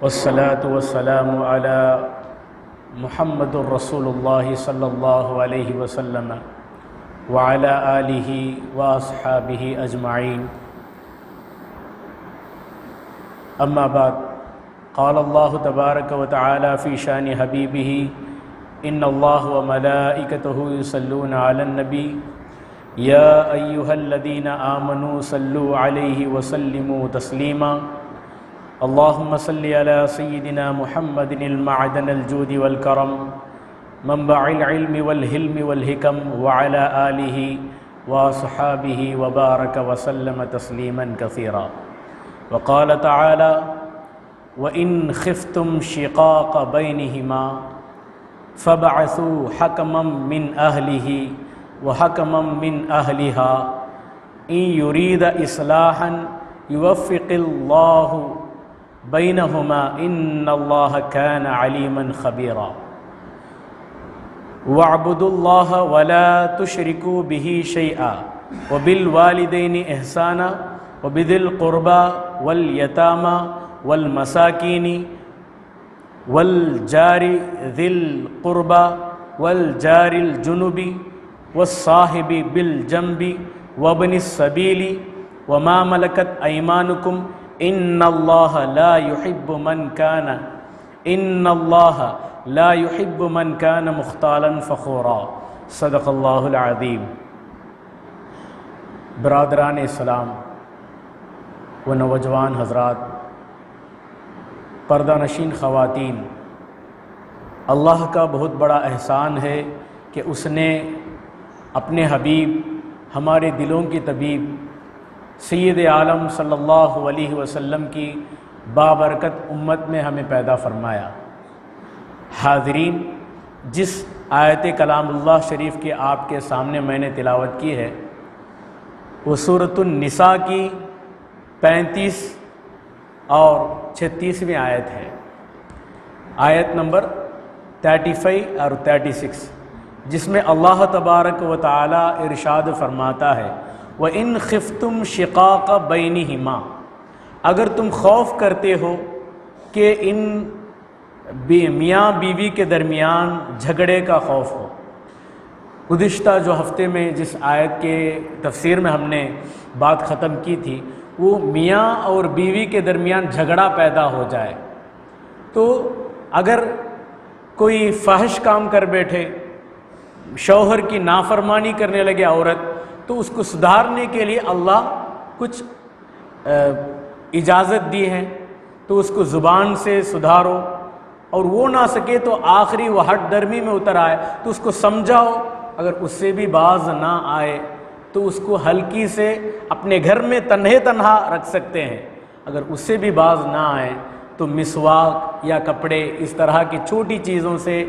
والصلاة والسلام على محمد رسول الله صلى الله عليه وسلم وعلى آله وأصحابه أجمعين. أما بعد، قال الله تبارك وتعالى في شان حبيبه: إن الله وملائكته يصلون على النبي يا أيها الذين آمنوا صلوا عليه وسلموا تسليما. اللهم صل على سيدنا محمد المعدن الجود والكرم منبع العلم والحلم والحكم وعلى آله وصحابه وبارك وسلم تسليما كثيرا. وقال تعالى: وإن خفتم شقاق بينهما فابعثوا حكما من أهله وحكما من أهلها إن يريد إصلاحا يوفق الله بينهما إن الله كان عليما خبيرا. واعبدوا الله ولا تشركوا به شيئا وبالوالدين إحسانا وبذي القربى واليتامى والمساكين والجار ذي القربى والجار الجنب والصاحب بالجنب وابن السبيل وما ملكت أيمانكم إن الله لا يحب من كان مختالا فخورا. صدق اللہ العظیم. برادران اسلام و نوجوان حضرات، پردہ نشین خواتین، اللہ کا بہت بڑا احسان ہے کہ اس نے اپنے حبیب، ہمارے دلوں کی طبیب سید عالم صلی اللہ علیہ وسلم کی بابرکت امت میں ہمیں پیدا فرمایا. حاضرین، جس آیت کلام اللہ شریف کے آپ کے سامنے میں نے تلاوت کی ہے وہ سورۃ النساء کی 35 اور 36ویں آیت ہے. آیت نمبر 35 اور 36، جس میں اللہ تبارک و تعالی ارشاد فرماتا ہے: وَإِنْ خِفْتُمْ شِقَاقَ بَيْنِهِمَا، اگر تم خوف کرتے ہو کہ ان میاں بیوی کے درمیان جھگڑے کا خوف ہو. گزشتہ جو ہفتے میں جس آیت کے تفسیر میں ہم نے بات ختم کی تھی وہ میاں اور بیوی کے درمیان جھگڑا پیدا ہو جائے تو اگر کوئی فاحش کام کر بیٹھے، شوہر کی نافرمانی کرنے لگے عورت، تو اس کو سدھارنے کے لیے اللہ کچھ اجازت دی ہے. تو اس کو زبان سے سدھارو، اور وہ نہ سکے تو آخری وہ ہٹ درمی میں اتر آئے تو اس کو سمجھاؤ. اگر اس سے بھی باز نہ آئے تو اس کو ہلکی سے اپنے گھر میں تنہا رکھ سکتے ہیں. اگر اس سے بھی باز نہ آئے تو مسواک یا کپڑے، اس طرح کی چھوٹی چیزوں سے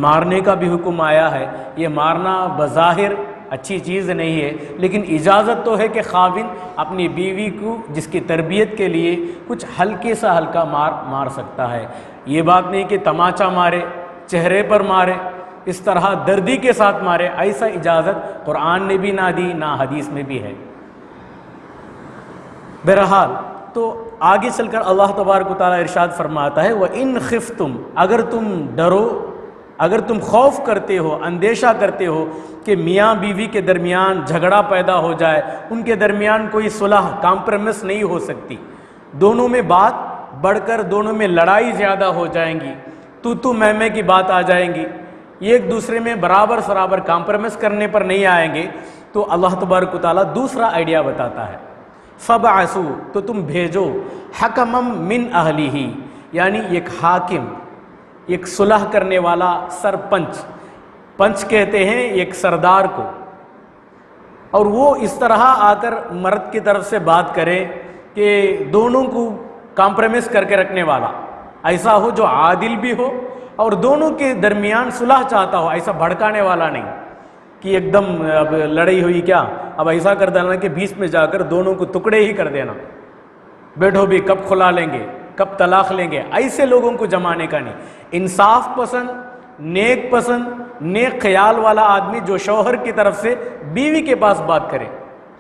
مارنے کا بھی حکم آیا ہے. یہ مارنا بظاہر اچھی چیز نہیں ہے، لیکن اجازت تو ہے کہ خاوند اپنی بیوی کو جس کی تربیت کے لیے کچھ ہلکے سا ہلکا مار سکتا ہے. یہ بات نہیں کہ تماچا مارے، چہرے پر مارے، اس طرح دردی کے ساتھ مارے. ایسا اجازت قرآن نے بھی نہ دی، نہ حدیث میں بھی ہے. بہرحال تو آگے چل کر اللہ تبارک و تعالیٰ ارشاد فرماتا ہے: وَإِنْ خِفْتُمْ، اگر تم ڈرو، اگر تم خوف کرتے ہو، اندیشہ کرتے ہو کہ میاں بیوی کے درمیان جھگڑا پیدا ہو جائے، ان کے درمیان کوئی صلح، کمپرومائز نہیں ہو سکتی، دونوں میں بات بڑھ کر دونوں میں لڑائی زیادہ ہو جائیں گی، تو میں کی بات آ جائیں گی، یہ ایک دوسرے میں برابر سرابر کمپرومائز کرنے پر نہیں آئیں گے، تو اللہ تبارک و تعالیٰ دوسرا آئیڈیا بتاتا ہے: فَبْعَثُوا، تو تم بھیجو، حَكَمًا مِّنْ أَهْلِهِ، یعنی ایک حاکم، ایک صلح کرنے والا، سرپنچ. پنچ کہتے ہیں ایک سردار کو، اور وہ اس طرح آ کر مرد کی طرف سے بات کرے کہ دونوں کو کمپرومائز کر کے رکھنے والا، ایسا ہو جو عادل بھی ہو اور دونوں کے درمیان صلح چاہتا ہو، ایسا بھڑکانے والا نہیں کہ ایک دم اب لڑائی ہوئی کیا، اب ایسا کر دینا کہ بیچ میں جا کر دونوں کو ٹکڑے ہی کر دینا، بیٹھو بھی کب کھلا لیں گے، کب طلاق لیں گے. ایسے لوگوں کو جمانے کا نہیں. انصاف پسند، نیک پسند، نیک خیال والا آدمی جو شوہر کی طرف سے بیوی کے پاس بات کرے،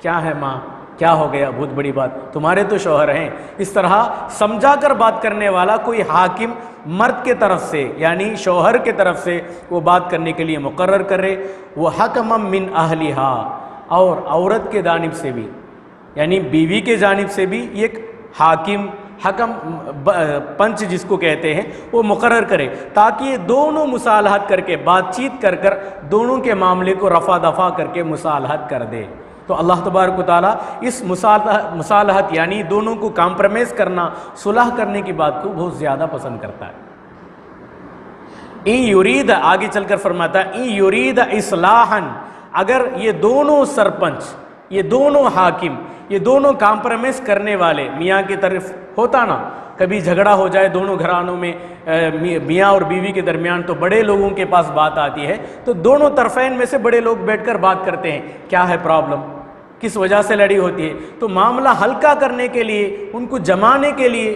کیا ہے ماں، کیا ہو گیا؟ بہت بڑی بات، تمہارے تو شوہر ہیں۔ اس طرح سمجھا کر بات کرنے والا کوئی حاکم مرد کے طرف سے یعنی شوہر کے طرف سے وہ بات کرنے کے لیے مقرر کرے۔ وہ حکمم من اہلہا، اور عورت کے جانب سے بھی یعنی بیوی کے جانب سے بھی ایک حاکم حکم پنچ جس کو کہتے ہیں وہ مقرر کرے، تاکہ یہ دونوں مصالحت کر کے بات چیت کر کر دونوں کے معاملے کو رفع دفع کر کے مصالحت کر دے۔ تو اللہ تبارک و تعالیٰ اس مصالحت یعنی دونوں کو کمپرومائز کرنا، صلح کرنے کی بات کو بہت زیادہ پسند کرتا ہے۔ این یرید، آگے چل کر فرماتا ہے این یرید اصلاحا، اگر یہ دونوں سرپنچ، یہ دونوں حاکم، یہ دونوں کمپرومائز کرنے والے، میاں کی طرف ہوتا نا کبھی جھگڑا ہو جائے دونوں گھرانوں میں، میاں اور بیوی کے درمیان، تو بڑے لوگوں کے پاس بات آتی ہے تو دونوں طرفین میں سے بڑے لوگ بیٹھ کر بات کرتے ہیں، کیا ہے پرابلم، کس وجہ سے لڑی ہوتی ہے، تو معاملہ ہلکا کرنے کے لیے، ان کو جمانے کے لیے،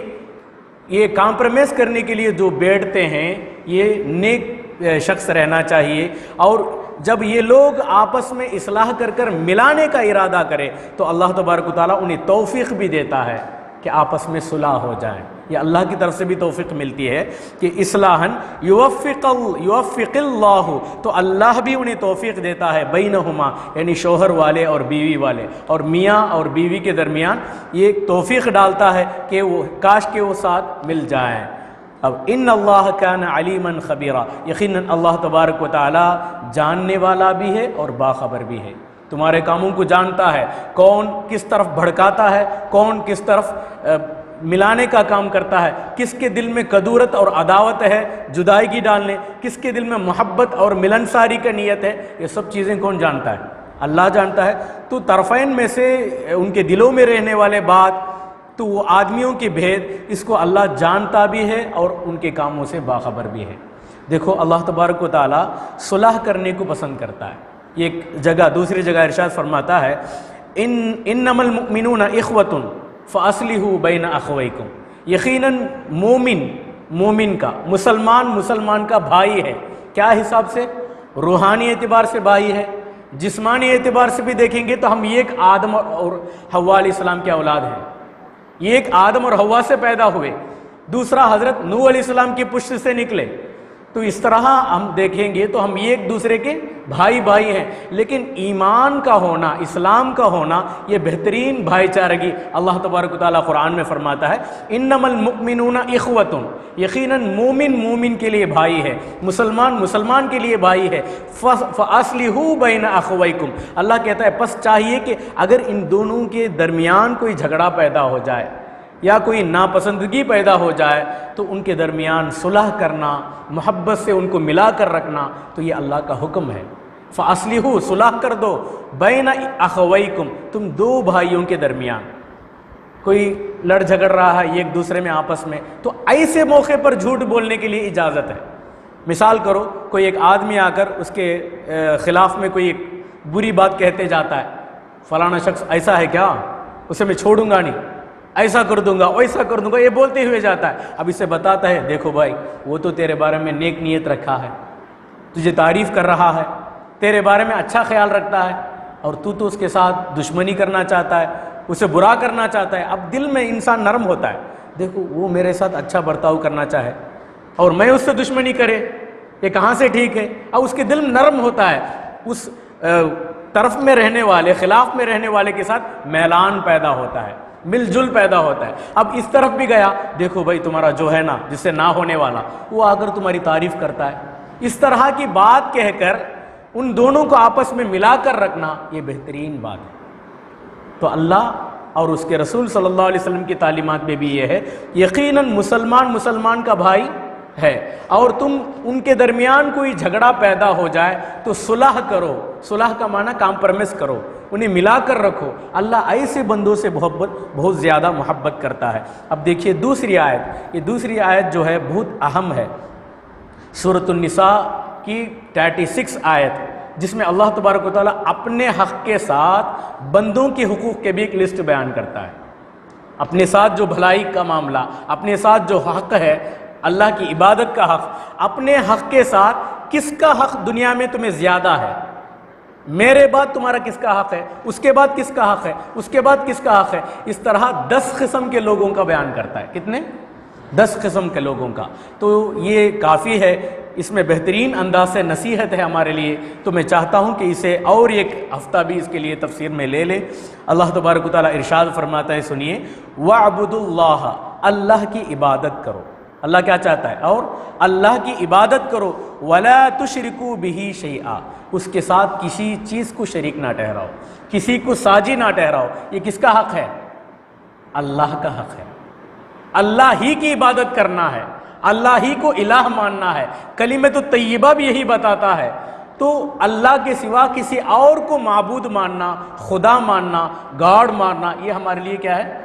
یہ کمپرومائز کرنے کے لیے جو بیٹھتے ہیں یہ نیک شخص رہنا چاہیے۔ اور جب یہ لوگ آپس میں اصلاح کر کر ملانے کا ارادہ کرے تو اللہ تبارک و تعالیٰ انہیں توفیق بھی دیتا ہے کہ آپس میں صلح ہو جائیں۔ یہ اللہ کی طرف سے بھی توفیق ملتی ہے کہ اصلاحاً یوفق اللہ، تو اللہ بھی انہیں توفیق دیتا ہے بینہما، یعنی شوہر والے اور بیوی والے اور میاں اور بیوی کے درمیان یہ توفیق ڈالتا ہے کہ وہ کاش کہ وہ ساتھ مل جائیں۔ اب ان اللہ کان علیما خبیرا، یقیناً اللہ تبارک و تعالی جاننے والا بھی ہے اور باخبر بھی ہے، تمہارے کاموں کو جانتا ہے، کون کس طرف بھڑکاتا ہے، کون کس طرف ملانے کا کام کرتا ہے، کس کے دل میں کدورت اور عداوت ہے جدائی کی ڈالنے، کس کے دل میں محبت اور ملنساری کا نیت ہے، یہ سب چیزیں کون جانتا ہے؟ اللہ جانتا ہے۔ تو طرفین میں سے ان کے دلوں میں رہنے والے بات، تو وہ آدمیوں کی بھید، اس کو اللہ جانتا بھی ہے اور ان کے کاموں سے باخبر بھی ہے۔ دیکھو اللہ تبارک و تعالیٰ صلح کرنے کو پسند کرتا ہے۔ ایک جگہ دوسری جگہ ارشاد فرماتا ہے انما المؤمنون اخوۃ فاصلحوا بین اخویکم، یقیناً مومن کا مسلمان کا بھائی ہے۔ کیا حساب سے؟ روحانی اعتبار سے بھائی ہے، جسمانی اعتبار سے بھی دیکھیں گے تو ہم ایک آدم اور حوا علیہ السلام کے اولاد ہیں، یہ ایک آدم اور حوا سے پیدا ہوئے، دوسرا حضرت نوح علیہ السلام کی پشت سے نکلے، تو اس طرح ہم دیکھیں گے تو ہم ایک دوسرے کے بھائی ہیں۔ لیکن ایمان کا ہونا، اسلام کا ہونا، یہ بہترین بھائی چارگی اللہ تبارک و تعالیٰ قرآن میں فرماتا ہے انما المؤمنون اخوۃ، یقیناً مومن کے لیے بھائی ہے، مسلمان کے لیے بھائی ہے۔ فاصلحوا بین اخویکم، اللہ کہتا ہے پس چاہیے کہ اگر ان دونوں کے درمیان کوئی جھگڑا پیدا ہو جائے یا کوئی ناپسندگی پیدا ہو جائے تو ان کے درمیان صلح کرنا، محبت سے ان کو ملا کر رکھنا، تو یہ اللہ کا حکم ہے۔ فاصلحوا، صلح کر دو، بین اخویکم، تم دو بھائیوں کے درمیان کوئی لڑ جھگڑ رہا ہے ایک دوسرے میں آپس میں، تو ایسے موقع پر جھوٹ بولنے کے لیے اجازت ہے۔ مثال کرو کوئی ایک آدمی آ کر اس کے خلاف میں کوئی ایک بری بات کہتے جاتا ہے، فلانا شخص ایسا ہے کیا، اسے میں چھوڑوں گا نہیں، ایسا کر دوں گا ویسا کر دوں گا، یہ بولتے ہوئے جاتا ہے۔ اب اسے بتاتا ہے دیکھو بھائی وہ تو تیرے بارے میں نیک نیت رکھا ہے، تجھے تعریف کر رہا ہے، تیرے بارے میں اچھا خیال رکھتا ہے، اور تو اس کے ساتھ دشمنی کرنا چاہتا ہے، اسے برا کرنا چاہتا ہے۔ اب دل میں انسان نرم ہوتا ہے، دیکھو وہ میرے ساتھ اچھا برتاؤ کرنا چاہے اور میں اس سے دشمنی کرے، یہ کہاں سے ٹھیک ہے؟ اب اس کے دل میں نرم ہوتا ہے، اس طرف میں رہنے والے، خلاف میں رہنے والے کے ساتھ میلان پیدا ہوتا ہے، مل جل پیدا ہوتا ہے۔ اب اس طرف بھی گیا، دیکھو بھائی تمہارا جو ہے نا جس سے نہ ہونے والا، وہ آ کر تمہاری تعریف کرتا ہے۔ اس طرح کی بات کہہ کر ان دونوں کو آپس میں ملا کر رکھنا یہ بہترین بات ہے۔ تو اللہ اور اس کے رسول صلی اللہ علیہ وسلم کی تعلیمات میں بھی یہ ہے، یقیناً مسلمان کا بھائی ہے، اور تم ان کے درمیان کوئی جھگڑا پیدا ہو جائے تو صلح کرو، صلح کا معنی کمپرومائز کرو، انہیں ملا کر رکھو۔ اللہ ایسے بندوں سے بہت زیادہ محبت کرتا ہے۔ اب دیکھیے دوسری آیت، یہ دوسری آیت جو ہے بہت اہم ہے، سورۃ النساء کی 36 آیت، جس میں اللہ تبارک و تعالیٰ اپنے حق کے ساتھ بندوں کے حقوق کے بھی ایک لسٹ بیان کرتا ہے۔ اپنے ساتھ جو بھلائی کا معاملہ، اپنے ساتھ جو حق ہے اللہ کی عبادت کا حق، اپنے حق کے ساتھ کس کا حق دنیا میں تمہیں زیادہ ہے، میرے بعد تمہارا کس کا حق ہے، اس کے بعد کس کا حق ہے، اس کے بعد کس کا حق ہے. اس طرح 10 قسم کے لوگوں کا بیان کرتا ہے. کتنے؟ 10 قسم کے لوگوں کا. تو یہ کافی ہے، اس میں بہترین انداز سے نصیحت ہے ہمارے لیے. تو میں چاہتا ہوں کہ اسے اور ایک ہفتہ بھی اس کے لیے تفسیر میں لے لے. اللہ تبارک و تعالیٰ ارشاد فرماتا ہے، سنیے، وَاعْبُدُوا اللَّهَ، اللہ کی عبادت کرو. اللہ کیا چاہتا ہے؟ اور اللہ کی عبادت کرو. وَلَا تُشْرِكُوا بِهِ شَيْئًا، اس کے ساتھ کسی چیز کو شریک نہ ٹھہراؤ، کسی کو ساجی نہ ٹھہراؤ. یہ کس کا حق ہے؟ اللہ کا حق ہے. اللہ ہی کی عبادت کرنا ہے، اللہ ہی کو الہ ماننا ہے. کلمۃ الطیبہ بھی یہی بتاتا ہے. تو اللہ کے سوا کسی اور کو معبود ماننا، خدا ماننا، گاڈ ماننا، یہ ہمارے لیے کیا ہے؟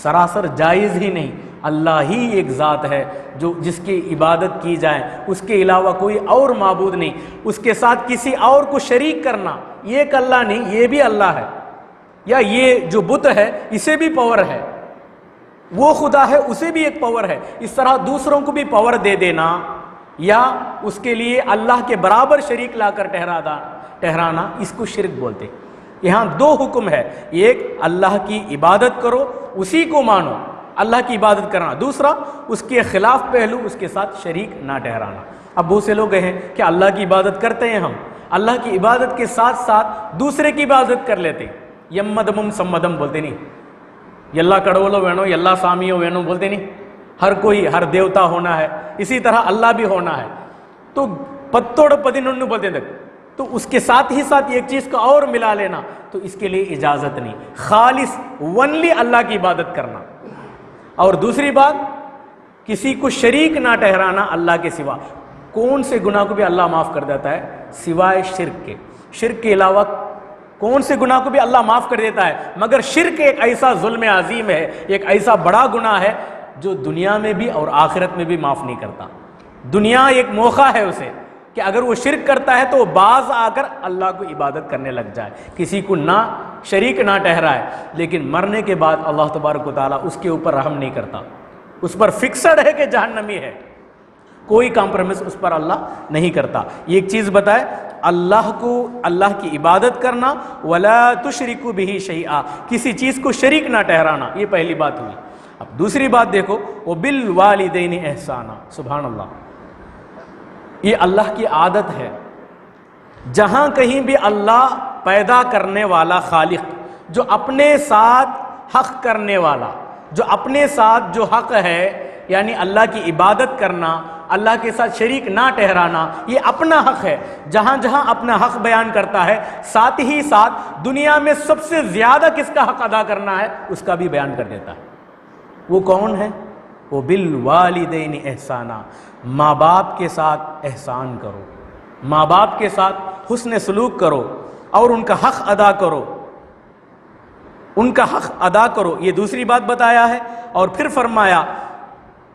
سراسر جائز ہی نہیں. اللہ ہی ایک ذات ہے جو جس کی عبادت کی جائے، اس کے علاوہ کوئی اور معبود نہیں. اس کے ساتھ کسی اور کو شریک کرنا، یہ ایک اللہ نہیں، یہ بھی اللہ ہے. یا یہ جو بت ہے اسے بھی پاور ہے، وہ خدا ہے اسے بھی ایک پاور ہے. اس طرح دوسروں کو بھی پاور دے دینا یا اس کے لیے اللہ کے برابر شریک لا کر ٹھہرانا، اس کو شرک بولتے. یہاں 2 حکم ہے، ایک اللہ کی عبادت کرو، اسی کو مانو، اللہ کی عبادت کرنا. دوسرا اس کے خلاف پہلو، اس کے ساتھ شریک نہ ٹھہرانا. اب بہت سے لوگ ہیں کہ اللہ کی عبادت کرتے ہیں، ہم اللہ کی عبادت کے ساتھ ساتھ دوسرے کی عبادت کر لیتے. یمدمم سمدم بولتے نہیں، یلا کڑولو وینو، یلا سامیو وینو بولتے نہیں. ہر کوئی ہر دیوتا ہونا ہے، اسی طرح اللہ بھی ہونا ہے. تو پتوڑ پدیننو بولتے ہیں. تو اس کے ساتھ ہی ساتھ ایک چیز کو اور ملا لینا، تو اس کے لیے اجازت نہیں. خالص ونلی اللہ کی عبادت کرنا. اور دوسری بات، کسی کو شریک نہ ٹھہرانا اللہ کے سوا. کون سے گناہ کو بھی اللہ معاف کر دیتا ہے سوائے شرک کے. شرک کے علاوہ کون سے گناہ کو بھی اللہ معاف کر دیتا ہے، مگر شرک ایک ایسا ظلم عظیم ہے، ایک ایسا بڑا گناہ ہے جو دنیا میں بھی اور آخرت میں بھی معاف نہیں کرتا. دنیا ایک موقع ہے اسے کہ اگر وہ شرک کرتا ہے تو وہ باز آ کر اللہ کو عبادت کرنے لگ جائے، کسی کو نہ شریک نہ ٹھہرائے. لیکن مرنے کے بعد اللہ تبارک و تعالیٰ اس کے اوپر رحم نہیں کرتا. اس پر فکسڈ ہے کہ جہنمی ہے، کوئی کمپرومائز اس پر اللہ نہیں کرتا. ایک چیز بتائے، اللہ کو اللہ کی عبادت کرنا، وَلَا تُشْرِكُوا بِهِ شَيْئًا، کسی چیز کو شریک نہ ٹھہرانا. یہ پہلی بات ہوئی. اب دوسری بات دیکھو، وَبِالْوَالِدَيْنِ احسانا. سبحان اللہ، یہ اللہ کی عادت ہے. جہاں کہیں بھی اللہ پیدا کرنے والا خالق، جو اپنے ساتھ حق کرنے والا، جو اپنے ساتھ جو حق ہے، یعنی اللہ کی عبادت کرنا، اللہ کے ساتھ شریک نہ ٹھہرانا، یہ اپنا حق ہے. جہاں جہاں اپنا حق بیان کرتا ہے، ساتھ ہی ساتھ دنیا میں سب سے زیادہ کس کا حق ادا کرنا ہے اس کا بھی بیان کر دیتا ہے. وہ کون ہے؟ وہ بالوالدین احسانا، ماں باپ کے ساتھ احسان کرو، ماں باپ کے ساتھ حسن سلوک کرو اور ان کا حق ادا کرو، ان کا حق ادا کرو. یہ دوسری بات بتایا ہے. اور پھر فرمایا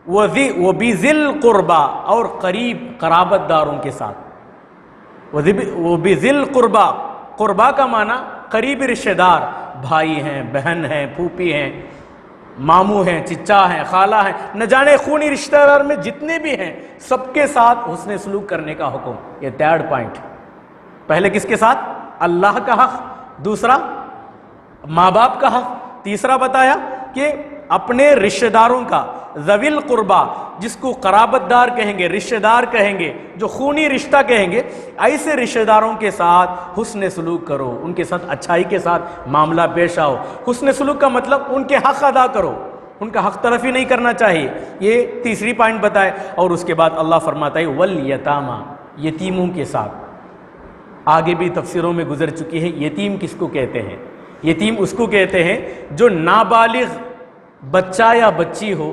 وَبِذِلْ قُرْبَى، اور قریب قرابت داروں کے ساتھ. وَبِذِلْ قُرْبَى، قربا کا معنی قریب رشتہ دار، بھائی ہیں، بہن ہیں، پھوپھی ہیں، ماموں ہیں، چچا ہیں، خالہ ہیں، نہ جانے خونی رشتہ دار میں جتنے بھی ہیں، سب کے ساتھ حسن سلوک کرنے کا حکم. یہ 3rd پوائنٹ. پہلے کس کے ساتھ؟ اللہ کا حق، دوسرا ماں باپ کا حق، تیسرا بتایا کہ اپنے رشتہ داروں کا، ذوی القربا، جس کو قرابت دار کہیں گے، رشتہ دار کہیں گے، جو خونی رشتہ کہیں گے، ایسے رشتہ داروں کے ساتھ حسن سلوک کرو، ان کے ساتھ اچھائی کے ساتھ معاملہ پیش آؤ. حسن سلوک کا مطلب ان کے حق ادا کرو، ان کا حق تلفی نہیں کرنا چاہیے. یہ تیسری پوائنٹ بتائے. اور اس کے بعد اللہ فرماتا ہے والیتاما، یتیموں کے ساتھ. آگے بھی تفسیروں میں گزر چکی ہے یتیم کس کو کہتے ہیں. یتیم اس کو کہتے ہیں جو نابالغ بچہ یا بچی ہو،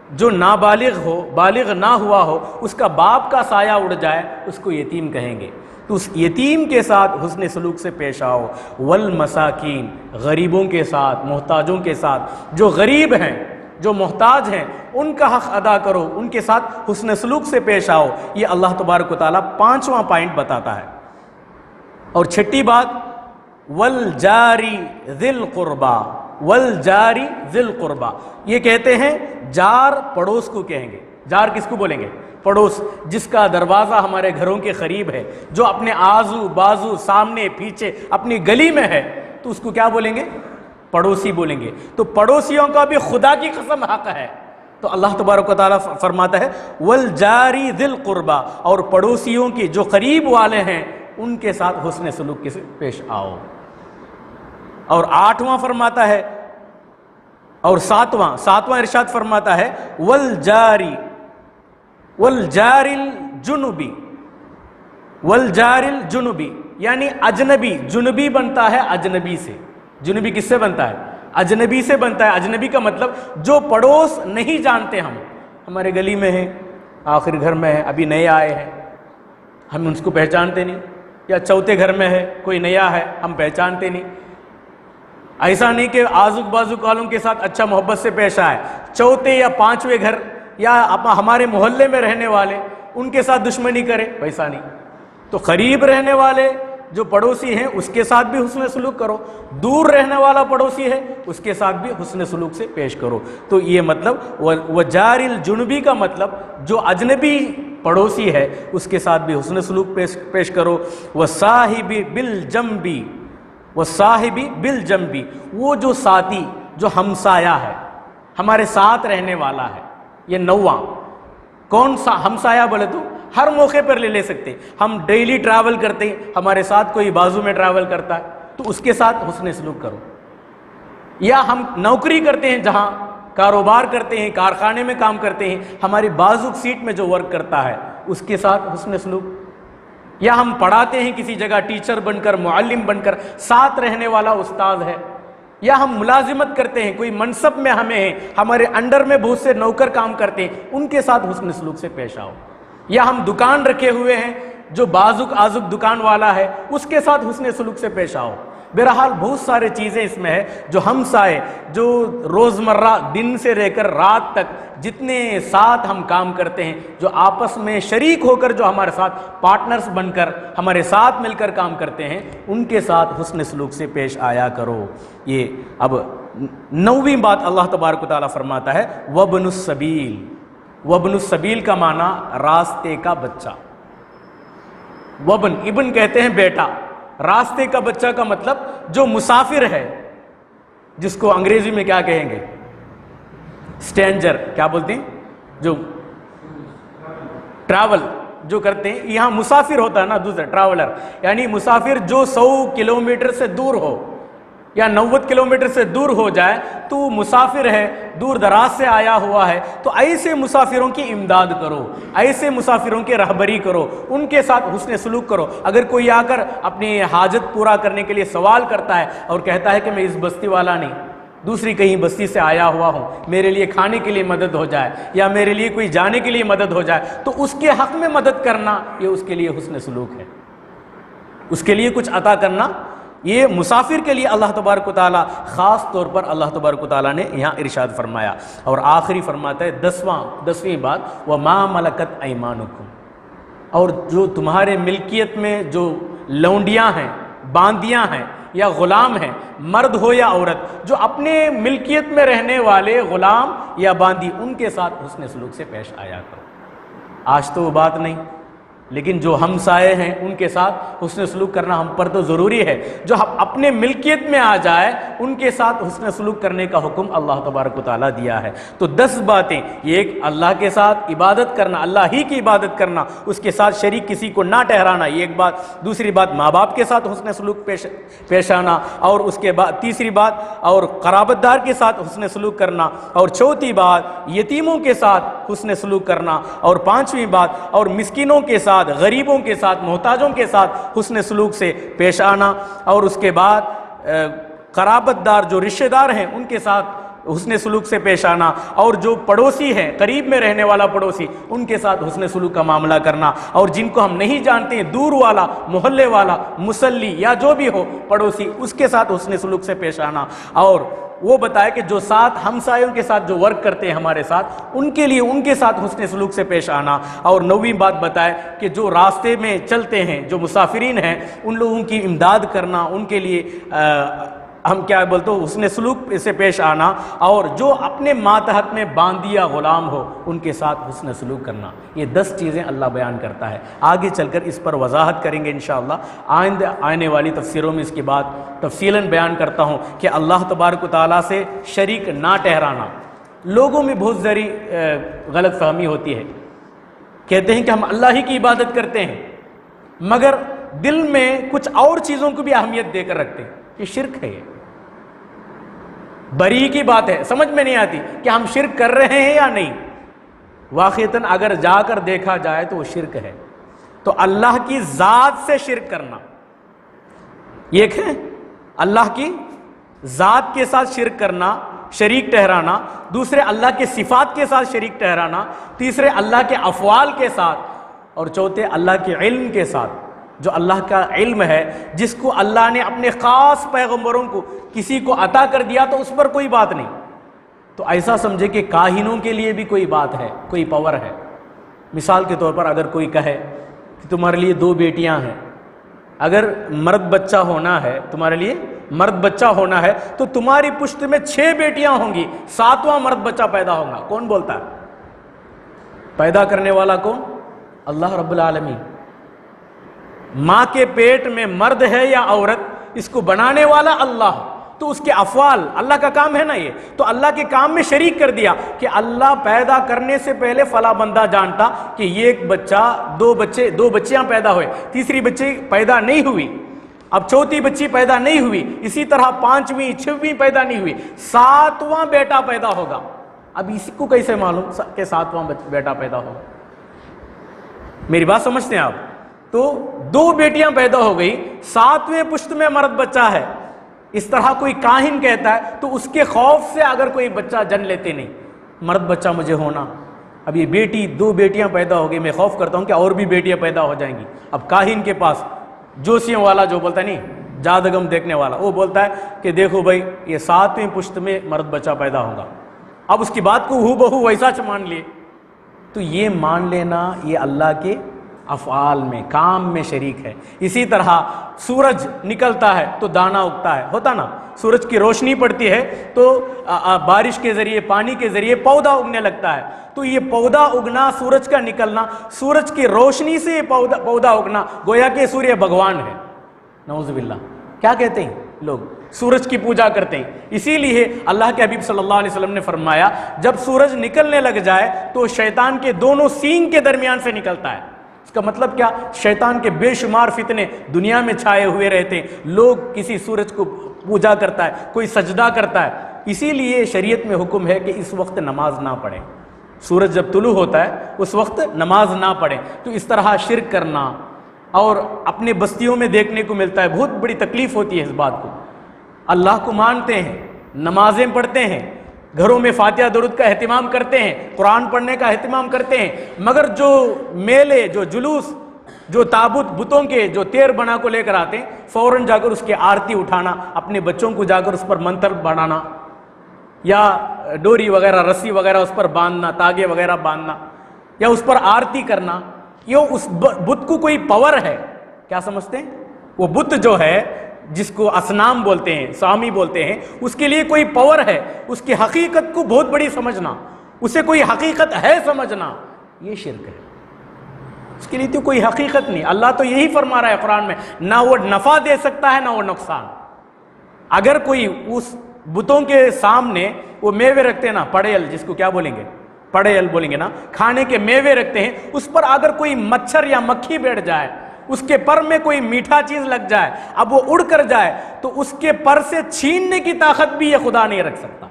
جو نابالغ ہو، بالغ نہ ہوا ہو، اس کا باپ کا سایہ اڑ جائے، اس کو یتیم کہیں گے. تو اس یتیم کے ساتھ حسن سلوک سے پیش آؤ. والمساکین، غریبوں کے ساتھ، محتاجوں کے ساتھ، جو غریب ہیں، جو محتاج ہیں، ان کا حق ادا کرو، ان کے ساتھ حسن سلوک سے پیش آؤ. یہ اللہ تبارک و تعالیٰ 5واں پوائنٹ بتاتا ہے. اور 6ٹھی بات، والجاری ذی القربا، والجاری ذی القربا، یہ کہتے ہیں جار پڑوس کو کہیں گے. جار کس کو بولیں گے؟ پڑوس، جس کا دروازہ ہمارے گھروں کے قریب ہے، جو اپنے آزو بازو سامنے پیچھے اپنی گلی میں ہے، تو اس کو کیا بولیں گے؟ پڑوسی بولیں گے۔ تو پڑوسیوں کا بھی خدا کی قسم حق ہے۔ تو اللہ تبارک و تعالیٰ فرماتا ہے والجاری ذی القربی، اور پڑوسیوں کی جو قریب والے ہیں ان کے ساتھ حسن سلوک سے پیش آؤ۔ اور 8واں فرماتا ہے، اور 7واں ارشاد فرماتا ہے والجاری الجنبی، یعنی اجنبی، جنبی بنتا ہے اجنبی سے۔ جنبی کس سے بنتا ہے؟ اجنبی سے بنتا ہے۔ اجنبی کا مطلب جو پڑوس نہیں جانتے، ہم ہمارے گلی میں ہیں، آخر گھر میں ہے، ابھی نئے آئے ہیں، ہم اس کو پہچانتے نہیں، یا چوتھے گھر میں ہے کوئی نیا ہے، ہم پہچانتے نہیں۔ ایسا نہیں کہ آزوک بازوک والوں کے ساتھ اچھا محبت سے پیش آئے، چوتھے یا پانچویں گھر یا ہمارے محلے میں رہنے والے ان کے ساتھ دشمنی کرے، ویسا نہیں۔ تو قریب رہنے والے جو پڑوسی ہیں اس کے ساتھ بھی حسن سلوک کرو، دور رہنے والا پڑوسی ہے اس کے ساتھ بھی حسن سلوک سے پیش کرو۔ تو یہ مطلب وجار الجنبی کا مطلب جو اجنبی پڑوسی ہے اس کے ساتھ بھی حسن سلوک پیش کرو۔ وصاحب بالجنبی، وہ جو ساتھی، جو ہمسایہ ہے، ہمارے ساتھ رہنے والا ہے۔ یہ 9واں۔ کون سا ہمسایہ بولے تو ہر موقع پر لے سکتے، ہم ڈیلی ٹریول کرتے ہیں، ہمارے ساتھ کوئی بازو میں ٹریول کرتا ہے تو اس کے ساتھ حسن سلوک کرو۔ یا ہم نوکری کرتے ہیں، جہاں کاروبار کرتے ہیں، کارخانے میں کام کرتے ہیں، ہماری بازو سیٹ میں جو ورک کرتا ہے اس کے ساتھ حسن سلوک۔ یا ہم پڑھاتے ہیں کسی جگہ، ٹیچر بن کر، معلم بن کر، ساتھ رہنے والا استاد ہے۔ یا ہم ملازمت کرتے ہیں، کوئی منصب میں ہمیں ہیں، ہمارے انڈر میں بہت سے نوکر کام کرتے ہیں، ان کے ساتھ حسن سلوک سے پیش آؤ۔ یا ہم دکان رکھے ہوئے ہیں، جو بازوک آزوک دکان والا ہے اس کے ساتھ حسن سلوک سے پیش آؤ۔ بہرحال بہت سارے چیزیں اس میں ہے، جو ہمسائے، جو روزمرہ دن سے لے کر رات تک جتنے ساتھ ہم کام کرتے ہیں، جو آپس میں شریک ہو کر، جو ہمارے ساتھ پارٹنرز بن کر ہمارے ساتھ مل کر کام کرتے ہیں، ان کے ساتھ حسن سلوک سے پیش آیا کرو۔ یہ اب 9ویں بات اللہ تبارک و تعالیٰ فرماتا ہے وابن السبیل۔ وابن السبیل کا معنی راستے کا بچہ۔ وابن، ابن کہتے ہیں بیٹا، راستے کا بچہ کا مطلب جو مسافر ہے، جس کو انگریزی میں کیا کہیں گے؟ اسٹرینجر، کیا بولتے ہیں؟ جو ٹریول جو کرتے ہیں، یہاں مسافر ہوتا ہے نا دوسرا، ٹریولر، یعنی مسافر جو 100 کلومیٹر سے دور ہو یا 90 کلومیٹر سے دور ہو جائے تو مسافر ہے، دور دراز سے آیا ہوا ہے۔ تو ایسے مسافروں کی امداد کرو، ایسے مسافروں کی رہبری کرو، ان کے ساتھ حسن سلوک کرو۔ اگر کوئی آ کر اپنی حاجت پورا کرنے کے لیے سوال کرتا ہے اور کہتا ہے کہ میں اس بستی والا نہیں، دوسری کہیں بستی سے آیا ہوا ہوں، میرے لیے کھانے کے لیے مدد ہو جائے یا میرے لیے کوئی جانے کے لیے مدد ہو جائے، تو اس کے حق میں مدد کرنا یہ اس کے لیے حسن سلوک ہے۔ اس کے لیے کچھ عطا کرنا، یہ مسافر کے لیے اللہ تبارک و تعالیٰ خاص طور پر اللہ تبارک و تعالیٰ نے یہاں ارشاد فرمایا۔ اور آخری فرماتا ہے 10ویں بات وَمَا مَلَكَتْ أَيْمَانُكُمْ، اور جو تمہارے ملکیت میں جو لونڈیاں ہیں، باندیاں ہیں یا غلام ہیں، مرد ہو یا عورت، جو اپنے ملکیت میں رہنے والے غلام یا باندی، ان کے ساتھ حسن سلوک سے پیش آیا کرو۔ آج تو وہ بات نہیں، لیکن جو ہمسائے ہیں ان کے ساتھ حسن سلوک کرنا ہم پر تو ضروری ہے۔ جو ہم اپنے ملکیت میں آ جائے ان کے ساتھ حسن سلوک کرنے کا حکم اللہ تبارک و تعالیٰ دیا ہے۔ تو 10 باتیں، یہ ایک اللہ کے ساتھ عبادت کرنا، اللہ ہی کی عبادت کرنا، اس کے ساتھ شریک کسی کو نہ ٹھہرانا، یہ ایک بات۔ دوسری بات ماں باپ کے ساتھ حسن سلوک پیش آنا، اور اس کے بعد تیسری بات اور قرابت دار کے ساتھ حسن سلوک کرنا، اور چوتھی بات یتیموں کے ساتھ حسن سلوک کرنا، اور 5ویں بات اور مسکینوں کے ساتھ، غریبوں کے ساتھ، محتاجوں کے ساتھ حسن سلوک سے پیش آنا، اور اس کے بعد قرابت دار جو رشتہ دار ہیں ان کے ساتھ حسن سلوک سے پیش آنا، اور جو پڑوسی ہیں، قریب میں رہنے والا پڑوسی، ان کے ساتھ حسن سلوک کا معاملہ کرنا، اور جن کو ہم نہیں جانتے ہیں، دور والا، محلے والا، مسلی یا جو بھی ہو پڑوسی، اس کے ساتھ حسن سلوک سے پیش آنا۔ اور وہ بتایا کہ جو ساتھ ہمسایوں کے ساتھ جو ورک کرتے ہیں ہمارے ساتھ، ان کے لیے ان کے ساتھ حسن سلوک سے پیش آنا۔ اور 9ویں بات بتائے کہ جو راستے میں چلتے ہیں، جو مسافرین ہیں، ان لوگوں کی امداد کرنا، ان کے لیے ہم کیا بولتے ہو حسن سلوک سے پیش آنا، اور جو اپنے ماتحت میں باندیا غلام ہو ان کے ساتھ حسن سلوک کرنا، یہ 10 چیزیں اللہ بیان کرتا ہے۔ آگے چل کر اس پر وضاحت کریں گے انشاءاللہ، آنے والی تفسیروں میں اس کی بات تفصیلاً بیان کرتا ہوں کہ اللہ تبارک و تعالیٰ سے شریک نہ ٹھہرانا۔ لوگوں میں بہت ذری غلط فہمی ہوتی ہے، کہتے ہیں کہ ہم اللہ ہی کی عبادت کرتے ہیں مگر دل میں کچھ اور چیزوں کو بھی اہمیت دے کر رکھتے ہیں، یہ شرک ہے۔ یہ بری کی بات ہے، سمجھ میں نہیں آتی کہ ہم شرک کر رہے ہیں یا نہیں۔ واقعتاً اگر جا کر دیکھا جائے تو وہ شرک ہے۔ تو اللہ کی ذات سے شرک کرنا، ایک ہے اللہ کی ذات کے ساتھ شرک کرنا، شریک ٹھہرانا، دوسرے اللہ کے صفات کے ساتھ شریک ٹھہرانا، تیسرے اللہ کے افعال کے ساتھ، اور چوتھے اللہ کے علم کے ساتھ۔ جو اللہ کا علم ہے جس کو اللہ نے اپنے خاص پیغمبروں کو کسی کو عطا کر دیا تو اس پر کوئی بات نہیں، تو ایسا سمجھے کہ کاہنوں کے لیے بھی کوئی بات ہے، کوئی پاور ہے۔ مثال کے طور پر اگر کوئی کہے کہ تمہارے لیے 2 بیٹیاں ہیں، اگر مرد بچہ ہونا ہے، تمہارے لیے مرد بچہ ہونا ہے تو تمہاری پشت میں 6 بیٹیاں ہوں گی، 7واں مرد بچہ پیدا ہوگا۔ کون بولتا ہے؟ پیدا کرنے والا کون؟ اللہ رب العالمین۔ ماں کے پیٹ میں مرد ہے یا عورت، اس کو بنانے والا اللہ، تو اس کے افعال اللہ کا کام ہے نا، یہ تو اللہ کے کام میں شریک کر دیا کہ اللہ پیدا کرنے سے پہلے فلاں بندہ جانتا کہ یہ ایک بچہ، 2 بچیاں پیدا ہوئے، تیسری بچی پیدا نہیں ہوئی، اب چوتھی بچی پیدا نہیں ہوئی، اسی طرح 5ویں 6ویں پیدا نہیں ہوئی، 7واں بیٹا پیدا ہوگا۔ اب اسی کو کیسے معلوم کہ 7واں بیٹا پیدا ہوگا؟ میری بات سمجھتے ہیں آپ؟ تو 2 بیٹیاں پیدا ہو گئی، 7ویں پشت میں مرد بچہ ہے، اس طرح کوئی کاہن کہتا ہے تو اس کے خوف سے اگر کوئی بچہ جن لیتے نہیں، مرد بچہ مجھے ہونا، اب یہ 2 بیٹیاں پیدا ہو گئی، میں خوف کرتا ہوں کہ اور بھی بیٹیاں پیدا ہو جائیں گی۔ اب کاہن کے پاس جوسیوں والا جو بولتا ہے نہیں، جادگم دیکھنے والا، وہ بولتا ہے کہ دیکھو بھائی یہ 7ویں پشت میں مرد بچہ پیدا ہوگا، اب اس کی بات کو ہو بہو ویسا مان لیے، تو یہ مان لینا یہ اللہ کے افعال میں، کام میں شریک ہے۔ اسی طرح سورج نکلتا ہے تو دانا اگتا ہے، ہوتا نا، سورج کی روشنی پڑتی ہے تو بارش کے ذریعے، پانی کے ذریعے پودا اگنے لگتا ہے، تو یہ پودا اگنا، سورج کا نکلنا، سورج کی روشنی سے یہ پودا اگنا، گویا کہ سورج بھگوان ہے۔ نعوذ باللہ، کیا کہتے ہیں لوگ؟ سورج کی پوجا کرتے ہیں۔ اسی لیے اللہ کے حبیب صلی اللہ علیہ وسلم نے فرمایا جب سورج نکلنے لگ جائے تو شیطان کے دونوں سینگ کے درمیان سے نکلتا ہے۔ اس کا مطلب کیا؟ شیطان کے بے شمار فتنے دنیا میں چھائے ہوئے رہتے ہیں، لوگ کسی سورج کو پوجا کرتا ہے، کوئی سجدہ کرتا ہے، اسی لیے شریعت میں حکم ہے کہ اس وقت نماز نہ پڑھیں، سورج جب طلوع ہوتا ہے اس وقت نماز نہ پڑھیں۔ تو اس طرح شرک کرنا، اور اپنے بستیوں میں دیکھنے کو ملتا ہے، بہت بڑی تکلیف ہوتی ہے اس بات کو۔ اللہ کو مانتے ہیں، نمازیں پڑھتے ہیں، گھروں میں فاتحہ درود کا اہتمام کرتے ہیں، قرآن پڑھنے کا اہتمام کرتے ہیں، مگر جو میلے، جو جلوس، جو تابوت بتوں کے جو تیر بنا کو لے کر آتے ہیں، فوراً جا کر اس کی آرتی اٹھانا، اپنے بچوں کو جا کر اس پر منتر بڑھانا، یا ڈوری وغیرہ، رسی وغیرہ اس پر باندھنا، تاگے وغیرہ باندھنا، یا اس پر آرتی کرنا، یہ اس بت کو کوئی پاور ہے کیا سمجھتے ہیں؟ وہ بت جو ہے جس کو اصنام بولتے ہیں، سامی بولتے ہیں، اس کے لیے کوئی پاور ہے، اس کی حقیقت کو بہت بڑی سمجھنا، اسے کوئی حقیقت ہے سمجھنا، یہ شرک ہے۔ اس کے لیے تو کوئی حقیقت نہیں۔ اللہ تو یہی فرما رہا ہے قرآن میں، نہ وہ نفع دے سکتا ہے نہ وہ نقصان۔ اگر کوئی اس بتوں کے سامنے وہ میوے رکھتے ہیں نا، پڑیل جس کو کیا بولیں گے، پڑیل بولیں گے نا، کھانے کے میوے رکھتے ہیں، اس پر اگر کوئی مچھر یا مکھی بیٹھ جائے، اس کے پر میں کوئی میٹھا چیز لگ جائے، اب وہ اڑ کر جائے تو اس کے پر سے چھیننے کی طاقت بھی یہ خدا نہیں رکھ سکتا۔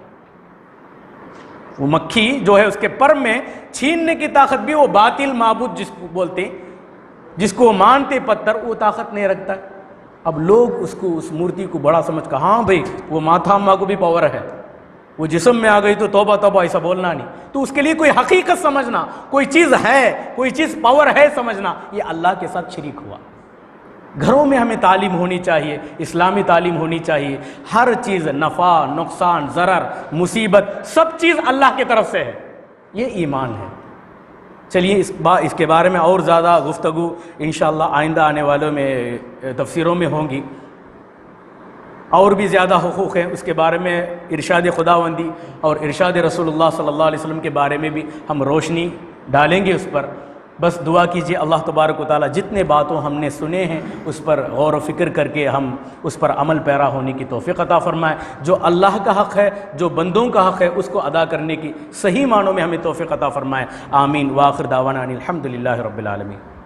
وہ مکھی جو ہے اس کے پر میں چھیننے کی طاقت بھی وہ باطل معبود جس کو بولتے ہیں، جس کو مانتے پتھر، وہ طاقت نہیں رکھتا ہے۔ اب لوگ اس کو، اس مورتی کو بڑا سمجھ کر، ہاں بھائی وہ ماتھا اماں کو بھی پاور ہے، وہ جسم میں آ گئی تو توبہ توبہ، ایسا بولنا نہیں۔ تو اس کے لیے کوئی حقیقت سمجھنا، کوئی چیز ہے، کوئی چیز پاور ہے سمجھنا، یہ اللہ کے ساتھ شریک ہوا۔ گھروں میں ہمیں تعلیم ہونی چاہیے، اسلامی تعلیم ہونی چاہیے، ہر چیز، نفع، نقصان، ضرر، مصیبت، سب چیز اللہ کی طرف سے ہے، یہ ایمان ہے۔ چلیے اس کے بارے میں اور زیادہ گفتگو انشاءاللہ آئندہ آنے والوں میں تفسیروں میں ہوں گی۔ اور بھی زیادہ حقوق ہیں، اس کے بارے میں ارشاد خداوندی اور ارشاد رسول اللہ صلی اللہ علیہ وسلم کے بارے میں بھی ہم روشنی ڈالیں گے اس پر۔ بس دعا کیجیے اللہ تبارک و تعالیٰ جتنے باتوں ہم نے سنے ہیں اس پر غور و فکر کر کے ہم اس پر عمل پیرا ہونے کی توفیق عطا فرمائے۔ جو اللہ کا حق ہے، جو بندوں کا حق ہے، اس کو ادا کرنے کی صحیح معنوں میں ہمیں توفیق عطا فرمائے۔ آمین۔ وآخر دعوانا ان الحمد للہ رب العالمین۔